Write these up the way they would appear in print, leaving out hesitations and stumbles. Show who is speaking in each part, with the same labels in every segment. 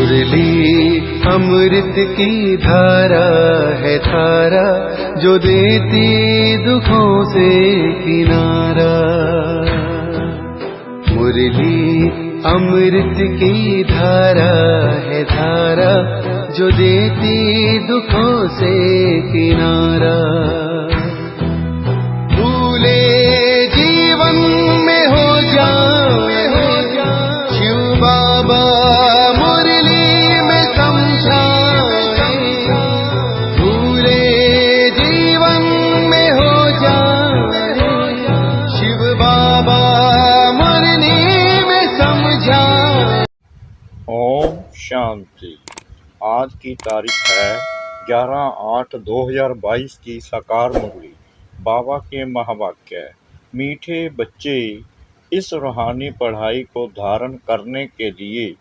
Speaker 1: मुरली अमृत की धारा है धारा, जो देती दुखों से किनारा। मुरली अमृत की धारा है धारा, जो देती दुखों से किनारा। भूले जीवन में हो जाए शिव बाबा मुरली में समझाए। भूले जीवन में हो जाए शिव बाबा मुरली में समझाए।
Speaker 2: ओम शांति। आज की तारीख है 11/8/2022 की साकार मुरली। बाबा के महावाक्य। मीठे बच्चे, इस रूहानी पढ़ाई को धारण करने के लिए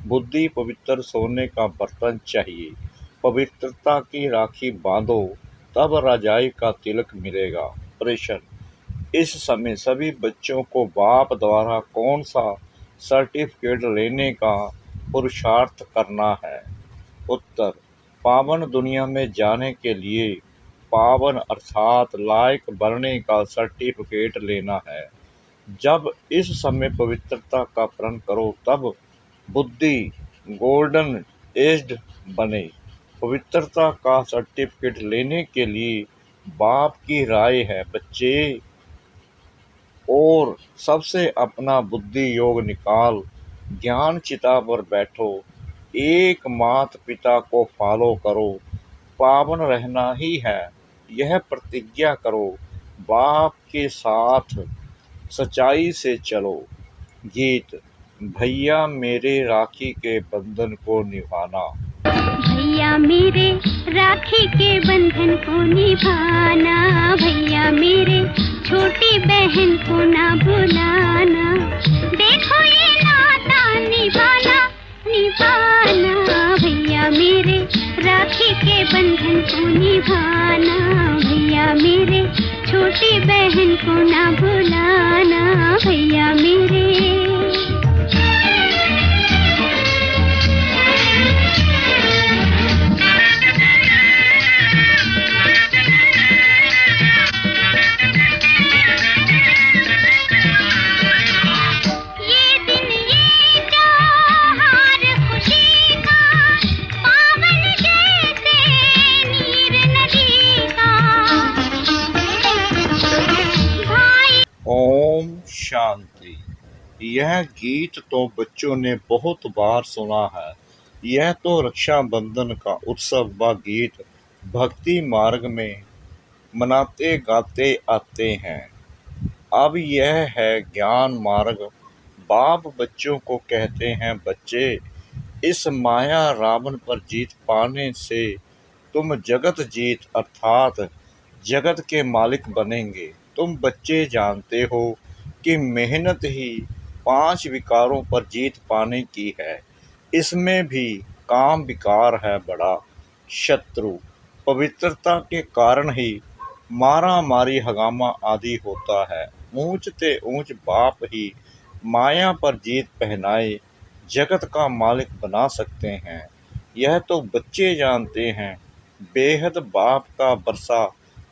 Speaker 2: बुद्धि पवित्र सोने का बर्तन चाहिए। पवित्रता की राखी बांधो, तब रजाई का तिलक मिलेगा। प्रश्न: इस समय सभी बच्चों को बाप द्वारा कौन सा सर्टिफिकेट लेने का पुरुषार्थ करना है? उत्तर: पावन दुनिया में जाने के लिए पावन अर्थात लायक बनने का सर्टिफिकेट लेना है। जब इस समय पवित्रता का प्रण करो तब बुद्धि गोल्डन एज्ड बने। पवित्रता का सर्टिफिकेट लेने के लिए बाप की राय है बच्चे, और सबसे अपना बुद्धि योग निकाल ज्ञान चिता पर बैठो। एक माता पिता को फॉलो करो, पावन रहना ही है यह प्रतिज्ञा करो। बाप के साथ सच्चाई से चलो। गीत: भैया मेरे राखी के बंधन को निभाना।
Speaker 3: भैया मेरे राखी के बंधन को निभाना, भैया मेरे छोटी बहन को ना भुलाना। देखो ये नाता निभाना निभाना, भैया मेरे राखी के बंधन को निभाना। भैया मेरे छोटी बहन को ना भुलाना, भैया मेरे।
Speaker 2: ओम शांति। यह गीत तो बच्चों ने बहुत बार सुना है। यह तो रक्षाबंधन का उत्सव व गीत भक्ति मार्ग में मनाते गाते आते हैं। अब यह है ज्ञान मार्ग। बाप बच्चों को कहते हैं, बच्चे, इस माया रावण पर जीत पाने से तुम जगत जीत अर्थात जगत के मालिक बनेंगे। तुम बच्चे जानते हो कि मेहनत ही 5 विकारों पर जीत पाने की है। इसमें भी काम विकार है बड़ा शत्रु। पवित्रता के कारण ही मारा मारी हंगामा आदि होता है। ऊंच ते ऊंच बाप ही माया पर जीत पहनाए जगत का मालिक बना सकते हैं। यह तो बच्चे जानते हैं। बेहद बाप का बरसा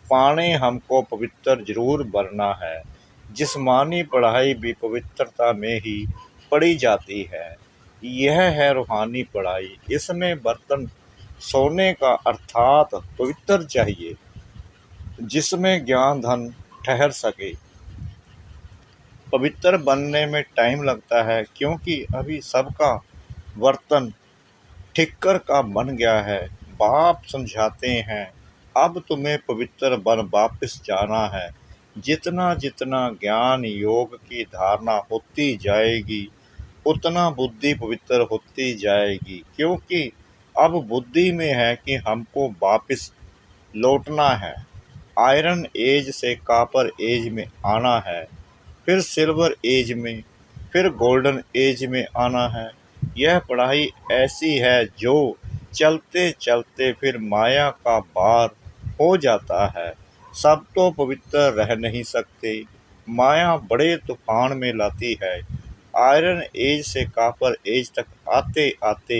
Speaker 2: पाने हमको पवित्र जरूर बनना है। जिस्मानी पढ़ाई भी पवित्रता में ही पढ़ी जाती है। यह है रूहानी पढ़ाई। इसमें बर्तन सोने का अर्थात पवित्र चाहिए, जिसमें ज्ञान धन ठहर सके। पवित्र बनने में टाइम लगता है, क्योंकि अभी सबका बर्तन ठिक्कर का बन गया है। बाप समझाते हैं, अब तुम्हें पवित्र बन वापस जाना है। जितना जितना ज्ञान योग की धारणा होती जाएगी, उतना बुद्धि पवित्र होती जाएगी। क्योंकि अब बुद्धि में है कि हमको वापस लौटना है। आयरन एज से कॉपर एज में आना है, फिर सिल्वर एज में, फिर गोल्डन एज में आना है। यह पढ़ाई ऐसी है जो चलते चलते फिर माया का भार हो जाता है। सब तो पवित्र रह नहीं सकते। माया बड़े तूफान में लाती है। आयरन एज से कॉपर एज तक आते आते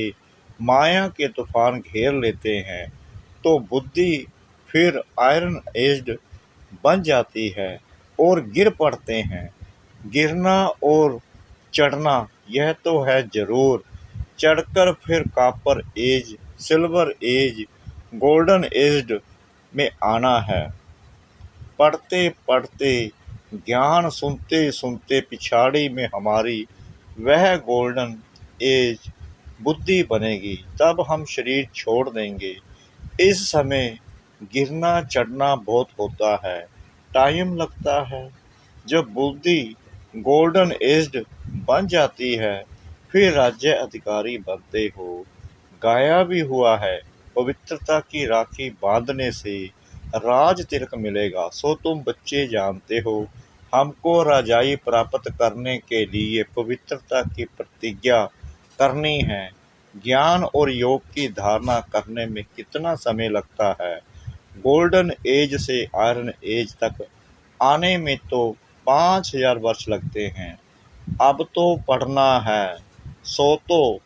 Speaker 2: माया के तूफान घेर लेते हैं तो बुद्धि फिर आयरन एज्ड बन जाती है और गिर पड़ते हैं। गिरना और चढ़ना यह तो है जरूर, चढ़कर फिर copper age, silver age, golden aged में आना है। पढ़ते पढ़ते ज्ञान सुनते सुनते पिछाड़ी में हमारी वह गोल्डन एज बुद्धि बनेगी, तब हम शरीर छोड़ देंगे। इस समय गिरना चढ़ना बहुत होता है, टाइम लगता है। जब बुद्धि गोल्डन एज्ड बन जाती है फिर राज्य अधिकारी बनते हो। गाया भी हुआ है, पवित्रता की राखी बांधने से राज तिलक मिलेगा। सो तुम बच्चे जानते हो, हमको राजाई प्राप्त करने के लिए पवित्रता की प्रतिज्ञा करनी है। ज्ञान और योग की धारणा करने में कितना समय लगता है। गोल्डन एज से आयरन एज तक आने में तो 5000 वर्ष लगते हैं। अब तो पढ़ना है, सो तो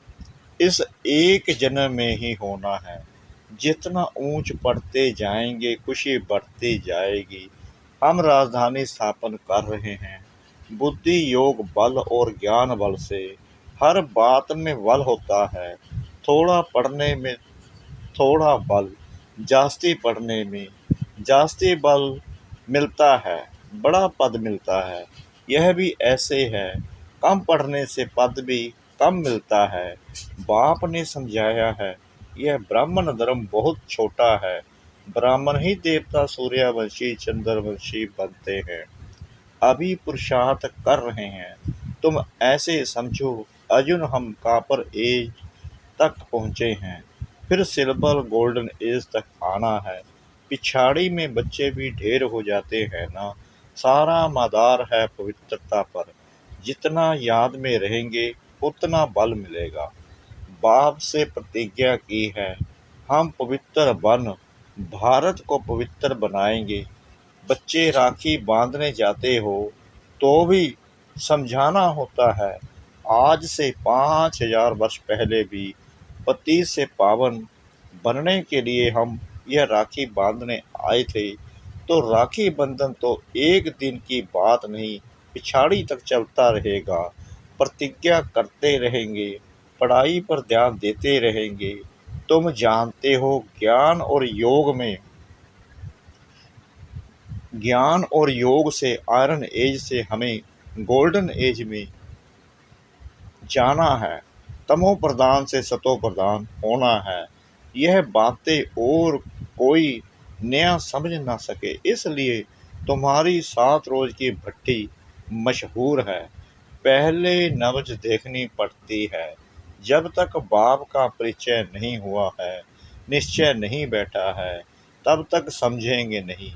Speaker 2: इस एक जन्म में ही होना है। जितना ऊंच पढ़ते जाएंगे खुशी बढ़ती जाएगी। हम राजधानी स्थापन कर रहे हैं। बुद्धि योग बल और ज्ञान बल से हर बात में बल होता है। थोड़ा पढ़ने में थोड़ा बल, जास्ती पढ़ने में जास्ती बल मिलता है, बड़ा पद मिलता है। यह भी ऐसे है, कम पढ़ने से पद भी कम मिलता है। बाप ने समझाया है, यह ब्राह्मण धर्म बहुत छोटा है। ब्राह्मण ही देवता सूर्यवंशी चंद्रवंशी बनते हैं। अभी पुरुषार्थ कर रहे हैं। तुम ऐसे समझो अर्जुन हम कॉपर एज तक पहुँचे हैं, फिर सिल्वर गोल्डन एज तक आना है। पिछाड़ी में बच्चे भी ढेर हो जाते हैं ना। सारा मदार है पवित्रता पर। जितना याद में रहेंगे उतना बल मिलेगा। बाप से प्रतिज्ञा की है, हम पवित्र बन भारत को पवित्र बनाएंगे। बच्चे राखी बांधने जाते हो तो भी समझाना होता है। आज से 5000 वर्ष पहले भी पति से पावन बनने के लिए हम यह राखी बांधने आए थे। तो राखी बंधन तो एक दिन की बात नहीं, पिछाड़ी तक चलता रहेगा। प्रतिज्ञा करते रहेंगे, पढ़ाई पर ध्यान देते रहेंगे। तुम जानते हो ज्ञान और योग से आयरन एज से हमें गोल्डन एज में जाना है। तमो प्रधान से सतो प्रधान होना है। यह बातें और कोई नया समझ ना सके, इसलिए तुम्हारी 7 रोज की भट्टी मशहूर है। पहले नब्ज देखनी पड़ती है। जब तक बाप का परिचय नहीं हुआ है, निश्चय नहीं बैठा है, तब तक समझेंगे नहीं।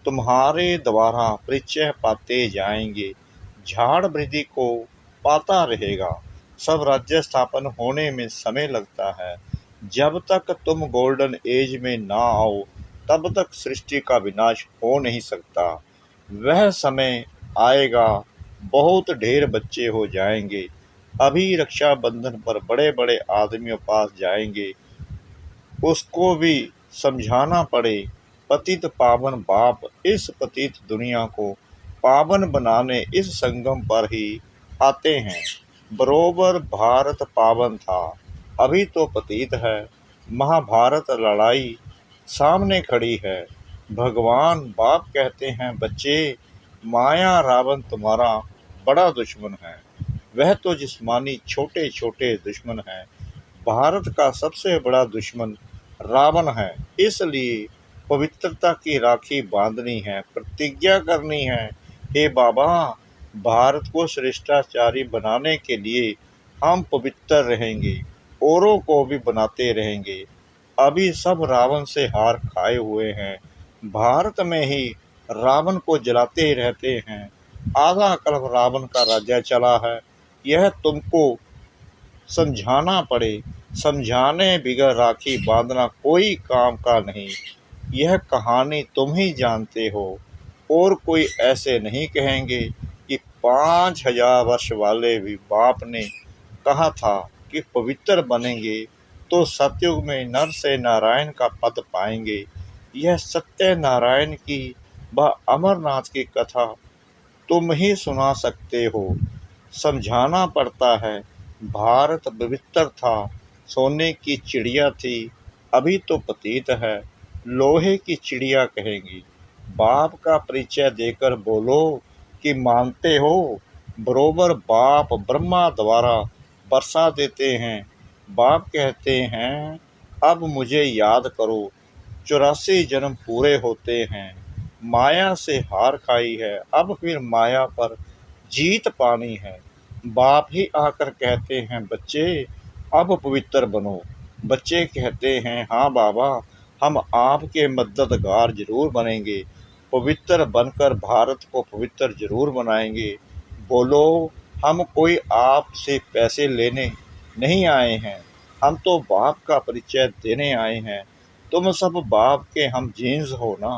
Speaker 2: तुम्हारे द्वारा परिचय पाते जाएंगे, झाड़ वृद्धि को पाता रहेगा। सब राज्य स्थापन होने में समय लगता है। जब तक तुम गोल्डन एज में ना आओ तब तक सृष्टि का विनाश हो नहीं सकता। वह समय आएगा, बहुत ढेर बच्चे हो जाएंगे। अभी रक्षाबंधन पर बड़े बड़े आदमियों पास जाएंगे, उसको भी समझाना पड़े। पतित पावन बाप इस पतित दुनिया को पावन बनाने इस संगम पर ही आते हैं। बरोबर भारत पावन था, अभी तो पतित है। महाभारत लड़ाई सामने खड़ी है। भगवान बाप कहते हैं, बच्चे माया रावण तुम्हारा बड़ा दुश्मन है। वह तो जिस्मानी छोटे छोटे दुश्मन है। भारत का सबसे बड़ा दुश्मन रावण है। इसलिए पवित्रता की राखी बांधनी है, प्रतिज्ञा करनी है। हे बाबा, भारत को श्रेष्ठाचारी बनाने के लिए हम पवित्र रहेंगे, औरों को भी बनाते रहेंगे। अभी सब रावण से हार खाए हुए हैं। भारत में ही रावण को जलाते रहते हैं। आधा कल्प रावण का राज्य चला है। यह तुमको समझाना पड़े। समझाने बिगर राखी बांधना कोई काम का नहीं। यह कहानी तुम ही जानते हो, और कोई ऐसे नहीं कहेंगे कि 5000 वर्ष वाले भी बाप ने कहा था कि पवित्र बनेंगे। तो सतयुग में नर से नारायण का पद पाएंगे। यह सत्य नारायण की व अमरनाथ की कथा तुम ही सुना सकते हो। समझाना पड़ता है। भारत पवित्र था, सोने की चिड़िया थी, अभी तो पतित है, लोहे की चिड़िया कहेंगी। बाप का परिचय देकर बोलो कि मानते हो। बरोबर बाप ब्रह्मा द्वारा बरसा देते हैं। बाप कहते हैं अब मुझे याद करो, 84 जन्म पूरे होते हैं। माया से हार खाई है, अब फिर माया पर जीत पानी है। बाप ही आकर कहते हैं बच्चे अब पवित्र बनो। बच्चे कहते हैं हाँ बाबा, हम आपके मददगार जरूर बनेंगे, पवित्र बनकर भारत को पवित्र जरूर बनाएंगे। बोलो हम कोई आपसे पैसे लेने नहीं आए हैं, हम तो बाप का परिचय देने आए हैं। तुम सब बाप के हम जीन्स हो ना।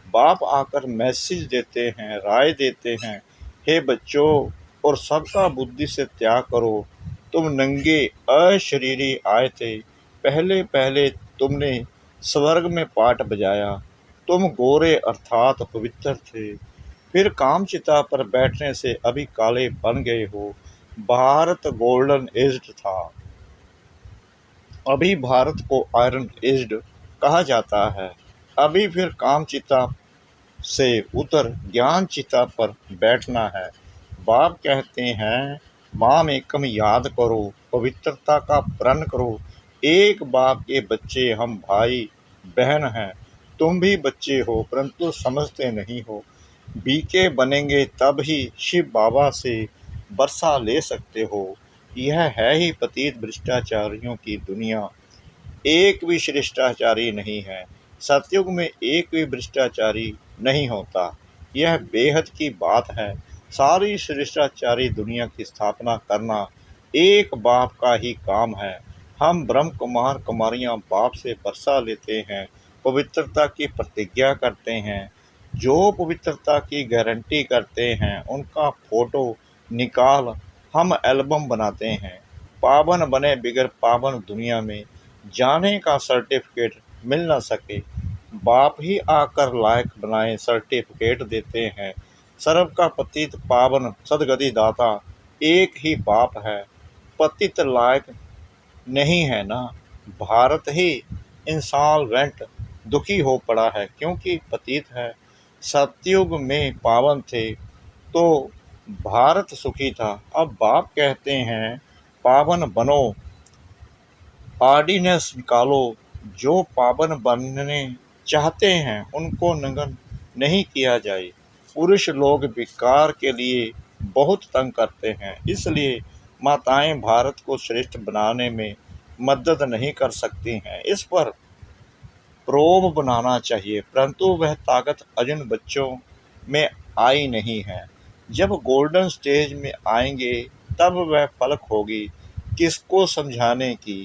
Speaker 2: बाप आकर मैसेज देते हैं, राय देते हैं, हे बच्चों और सबका बुद्धि से त्याग करो। तुम नंगे अशरीरी आए थे, पहले पहले तुमने स्वर्ग में पाठ बजाया। तुम गोरे अर्थात पवित्र थे, फिर कामचिता पर बैठने से अभी काले बन गए हो। भारत गोल्डन एज्ड था, अभी भारत को आयरन एज्ड कहा जाता है। अभी फिर कामचिता से उतर ज्ञान चिता पर बैठना है। बाप कहते हैं माम एकम याद करो, पवित्रता का प्रण करो। एक बाप के बच्चे हम भाई बहन हैं। तुम भी बच्चे हो परंतु समझते नहीं हो। बीके बनेंगे तब ही शिव बाबा से बरसा ले सकते हो। यह है ही पतित भ्रष्टाचारियों की दुनिया। एक भी श्रेष्ठाचारी नहीं है। सतयुग में एक भी भ्रष्टाचारी नहीं होता। यह बेहद की बात है। सारी श्रेष्ठाचारी दुनिया की स्थापना करना एक बाप का ही काम है। हम ब्रह्म कुमार कुमारियां बाप से बरसा लेते हैं, पवित्रता की प्रतिज्ञा करते हैं। जो पवित्रता की गारंटी करते हैं उनका फोटो निकाल हम एल्बम बनाते हैं। पावन बने बिगर पावन दुनिया में जाने का सर्टिफिकेट मिल न सके। बाप ही आकर लायक बनाए सर्टिफिकेट देते हैं। सर्व का पतित पावन सदगति दाता एक ही बाप है। पतित लायक नहीं है ना। भारत ही इंसॉल्वेंट दुखी हो पड़ा है क्योंकि पतित है। सतयुग में पावन थे तो भारत सुखी था। अब बाप कहते हैं पावन बनो, ऑर्डिनेंस निकालो। जो पावन बनने चाहते हैं उनको नंगन नहीं किया जाए। पुरुष लोग विकार के लिए बहुत तंग करते हैं, इसलिए माताएं भारत को श्रेष्ठ बनाने में मदद नहीं कर सकती हैं। इस पर प्रोब बनाना चाहिए परंतु वह ताकत अजन बच्चों में आई नहीं है। जब गोल्डन स्टेज में आएंगे तब वह फलक होगी किसको समझाने की।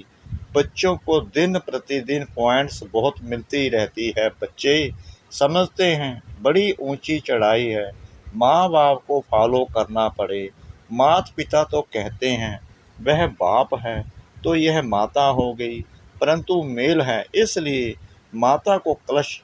Speaker 2: बच्चों को दिन प्रतिदिन पॉइंट्स बहुत मिलती रहती है। बच्चे समझते हैं बड़ी ऊंची चढ़ाई है, माँ बाप को फॉलो करना पड़े। माता पिता तो कहते हैं वह बाप है तो यह माता हो गई, परंतु मेल है इसलिए माता को कलश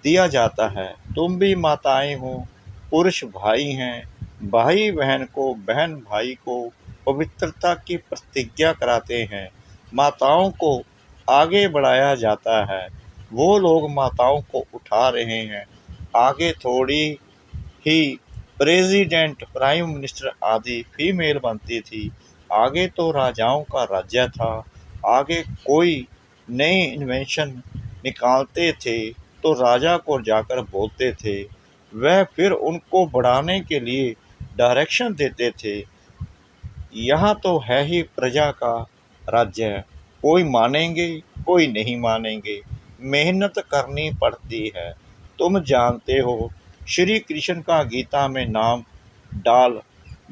Speaker 2: दिया जाता है। तुम भी माताएं हो, पुरुष भाई हैं, भाई बहन को, बहन भाई को पवित्रता की प्रतिज्ञा कराते हैं। माताओं को आगे बढ़ाया जाता है। वो लोग माताओं को उठा रहे हैं। आगे थोड़ी ही प्रेसिडेंट, प्राइम मिनिस्टर आदि फीमेल बनती थी। आगे तो राजाओं का राज्य था। आगे कोई नई इन्वेंशन निकालते थे तो राजा को जाकर बोलते थे, वह फिर उनको बढ़ाने के लिए डायरेक्शन देते थे। यहाँ तो है ही प्रजा का राज्य, कोई मानेंगे कोई नहीं मानेंगे, मेहनत करनी पड़ती है। तुम जानते हो श्री कृष्ण का गीता में नाम डाल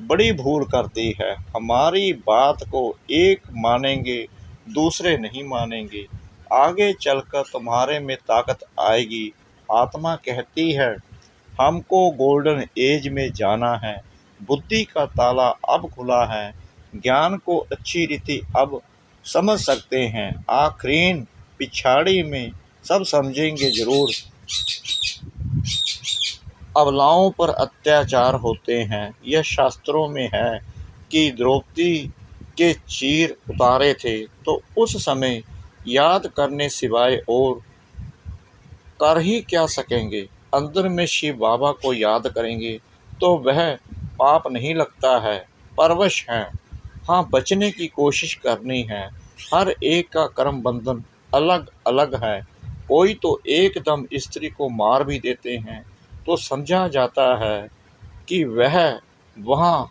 Speaker 2: बड़ी भूल करती है। हमारी बात को एक मानेंगे दूसरे नहीं मानेंगे। आगे चलकर तुम्हारे में ताकत आएगी। आत्मा कहती है हमको गोल्डन एज में जाना है। बुद्धि का ताला अब खुला है, ज्ञान को अच्छी रीति अब समझ सकते हैं। आखरीन पिछाड़ी में सब समझेंगे ज़रूर। अबलाओं पर अत्याचार होते हैं। यह शास्त्रों में है कि द्रौपदी के चीर उतारे थे तो उस समय याद करने सिवाय और कर ही क्या सकेंगे। अंदर में शिव बाबा को याद करेंगे तो वह पाप नहीं लगता है, परवश है। हाँ, बचने की कोशिश करनी है। हर एक का कर्म बंधन अलग अलग है। कोई तो एकदम स्त्री को मार भी देते हैं तो समझा जाता है कि वह वहाँ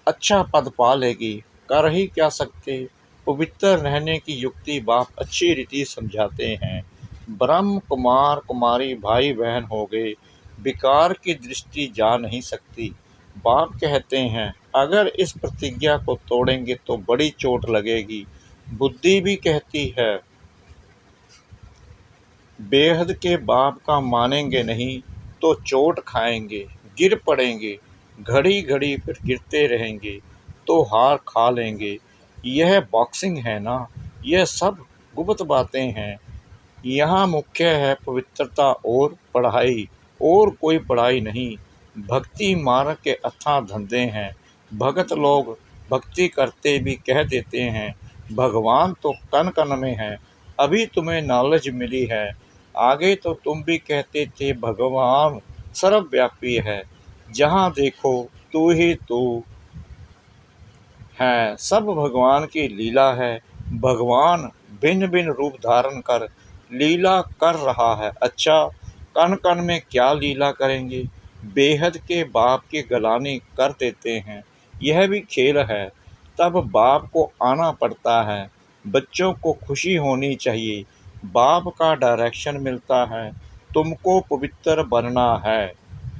Speaker 2: अच्छा पद पा लेगी। कर ही क्या सकते। पवित्र रहने की युक्ति बाप अच्छी रीति समझाते हैं। ब्रह्म कुमार कुमारी भाई बहन हो गए, विकार की दृष्टि जा नहीं सकती। बाप कहते हैं अगर इस प्रतिज्ञा को तोड़ेंगे तो बड़ी चोट लगेगी। बुद्धि भी कहती है बेहद के बाप का मानेंगे नहीं तो चोट खाएंगे, गिर पड़ेंगे, घड़ी घड़ी फिर गिरते रहेंगे तो हार खा लेंगे। यह बॉक्सिंग है ना। यह सब गुप्त बातें हैं। यहाँ मुख्य है पवित्रता और पढ़ाई, और कोई पढ़ाई नहीं। भक्ति मार्ग के अथाह धंधे हैं। भगत लोग भक्ति करते भी कह देते हैं भगवान तो कन कन में है। अभी तुम्हें नॉलेज मिली है, आगे तो तुम भी कहते थे भगवान सर्वव्यापी है। जहाँ देखो तू ही तू है, सब भगवान की लीला है। भगवान भिन्न भिन्न रूप धारण कर लीला कर रहा है। अच्छा, कण कण में क्या लीला करेंगे। बेहद के बाप की गलानी कर देते हैं। यह भी खेल है। तब बाप को आना पड़ता है। बच्चों को खुशी होनी चाहिए। बाप का डायरेक्शन मिलता है। तुमको पवित्र बनना है।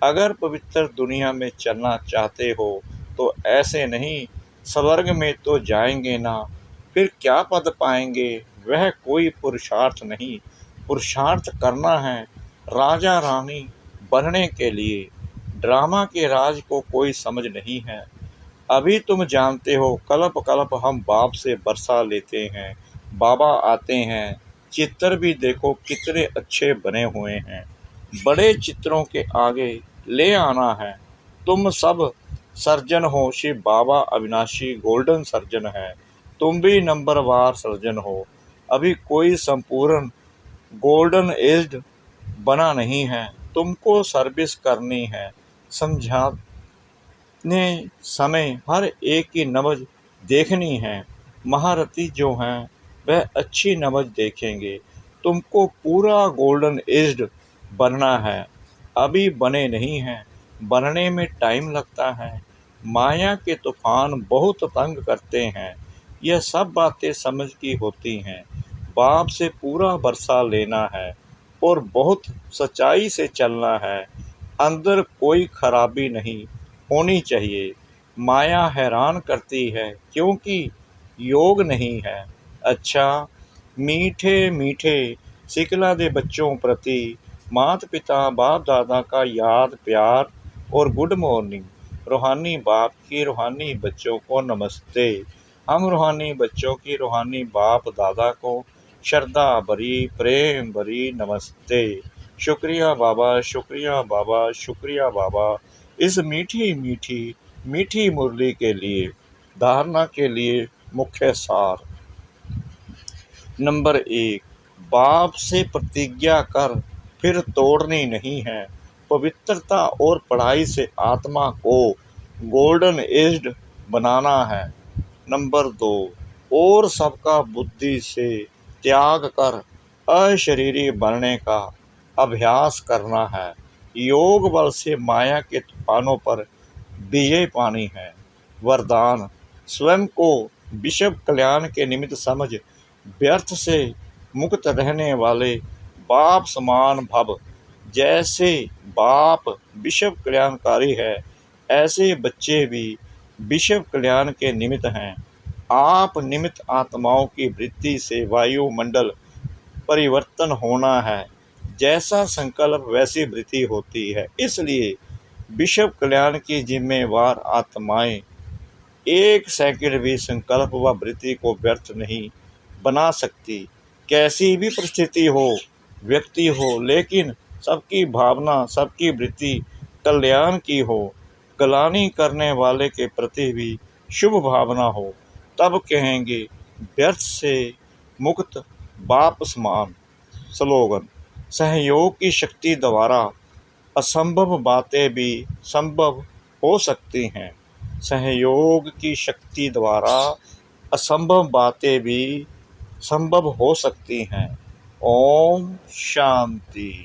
Speaker 2: अगर पवित्र दुनिया में चलना चाहते हो तो ऐसे नहीं, स्वर्ग में तो जाएंगे ना, फिर क्या पद पाएंगे। वह कोई पुरुषार्थ नहीं। पुरुषार्थ करना है राजा रानी बनने के लिए। ड्रामा के राज को कोई समझ नहीं है। अभी तुम जानते हो कल्प कल्प हम बाप से बरसा लेते हैं। बाबा आते हैं। चित्र भी देखो कितने अच्छे बने हुए हैं। बड़े चित्रों के आगे ले आना है। तुम सब सर्जन हो। शिव बाबा अविनाशी गोल्डन सर्जन है। तुम भी नंबरवार सर्जन हो। अभी कोई संपूर्ण गोल्डन एज्ड बना नहीं है। तुमको सर्विस करनी है। समझाने समय हर एक की नब्ज देखनी है। महारथी जो हैं वह अच्छी नब्ज देखेंगे। तुमको पूरा गोल्डन एज्ड बनना है। अभी बने नहीं हैं। बनने में टाइम लगता है। माया के तूफान बहुत तंग करते हैं। यह सब बातें समझ की होती हैं। बाप से पूरा बरसा लेना है और बहुत सच्चाई से चलना है। अंदर कोई खराबी नहीं होनी चाहिए। माया हैरान करती है क्योंकि योग नहीं है। अच्छा, मीठे मीठे सिखला दे बच्चों प्रति माता पिता बाप दादा का याद प्यार और गुड मॉर्निंग। रूहानी बाप की रूहानी बच्चों को नमस्ते। हम रूहानी बच्चों की रूहानी बाप दादा को श्रद्धा भरी प्रेम भरी नमस्ते। शुक्रिया बाबा, शुक्रिया बाबा, शुक्रिया बाबा इस मीठी मीठी मीठी मुरली के लिए। धारणा के लिए मुख्य सार। नंबर 1, बाप से प्रतिज्ञा कर फिर तोड़नी नहीं है। पवित्रता और पढ़ाई से आत्मा को गोल्डन एज्ड बनाना है। नंबर 2, और सबका बुद्धि से त्याग कर अशरीरी बनने का अभ्यास करना है। योग बल से माया के तूफानों पर विजय पानी है। वरदान, स्वयं को विश्व कल्याण के निमित्त समझ व्यर्थ से मुक्त रहने वाले बाप समान भव। जैसे बाप विश्व कल्याणकारी है, ऐसे बच्चे भी विश्व कल्याण के निमित्त हैं। आप निमित्त आत्माओं की वृत्ति से वायुमंडल परिवर्तन होना है। जैसा संकल्प वैसी वृत्ति होती है। इसलिए विश्व कल्याण की जिम्मेवार आत्माएं एक सेकंड भी संकल्प व वृत्ति को व्यर्थ नहीं बना सकती। कैसी भी परिस्थिति हो, व्यक्ति हो, लेकिन सबकी भावना, सबकी वृत्ति कल्याण की हो, ग्लानि करने वाले के प्रति भी शुभ भावना हो, तब कहेंगे व्यर्थ से मुक्त बाप समान। स्लोगन: सहयोग की शक्ति द्वारा असंभव बातें भी संभव हो सकती हैं। सहयोग की शक्ति द्वारा असंभव बातें भी संभव हो सकती हैं। ओम शांति।